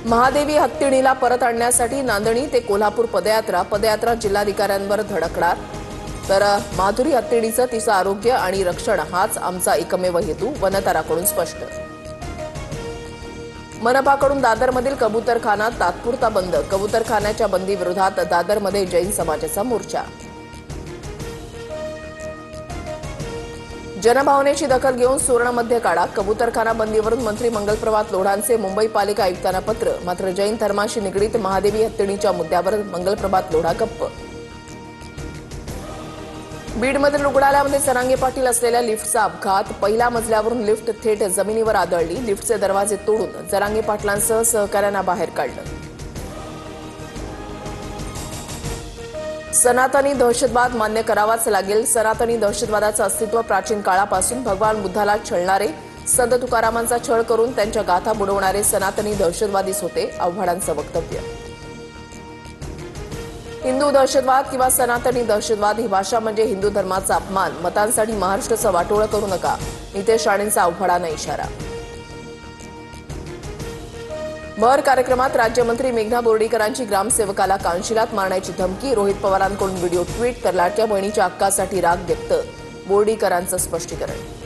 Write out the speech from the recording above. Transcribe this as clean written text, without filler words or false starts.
महादेवी हत्तीणीला परत आणण्यासाठी नांदणी ते कोल्हापूर पदयात्रा जिल्हाधिकाऱ्यांवर धडकणार। तर माधुरी हत्तीणीचं तिचं आरोग्य आणि रक्षण हाच आमचा एकमेव हेतू, वनतराकडून स्पष्ट। मनपाकडून दादरमधील कबूतरखाना तात्पुरता बंद, कबूतरखान्याच्या बंदीविरोधात दादरमध्ये जैन समाजाचा मोर्चा। जनभावनेची दखल घेऊन सुवर्ण मध्य काढा, कबूतरखाना बंदीवरून मंत्री मंगलप्रभात लोढांचे मुंबई पालिका आयुक्तांना पत्र। मात्र जैन धर्माशी निगडीत महादेवी हत्तीणीच्या मुद्द्यावर मंगलप्रभात लोढा गप्प। बीडमधील रुग्णालयामध्ये सरांगे पाटील असलेल्या लिफ्टचा अपघात, पहिल्या मजल्यावरून लिफ्ट थेट जमिनीवर आदळली, लिफ्टचे दरवाजे तोडून जरांगे पाटलांसह सहकाऱ्यांना बाहेर काढलं। सनातनी दहशतवाद मान्य करावाच लागेल, सनातनी दहशतवादाचं अस्तित्व प्राचीन काळापासून, भगवान बुद्धाला छळणारे, संत तुकारामांचा छळ करून त्यांच्या गाथा बुडवणारे सनातनी दहशतवादीच होते, आव्हाडांचं वक्तव्य। हिंदू दहशतवाद किंवा सनातनी दहशतवाद ही भाषा म्हणजे हिंदू धर्माचा अपमान, मतांसाठी महाराष्ट्राचं वाटोळं करू नका, नितेश राणेंचा आव्हाडांना इशारा। भर कार्यक्रमात राज्यमंत्री मेघना बोर्डीकरांची ग्रामसेवकाला कानशिलात मारण्याची धमकी, रोहित पवारांकडून व्हिडिओ ट्विट, तर लाडक्या बहिणीच्या हक्कासाठी राग व्यक्त, बोर्डीकरांचं स्पष्टीकरण।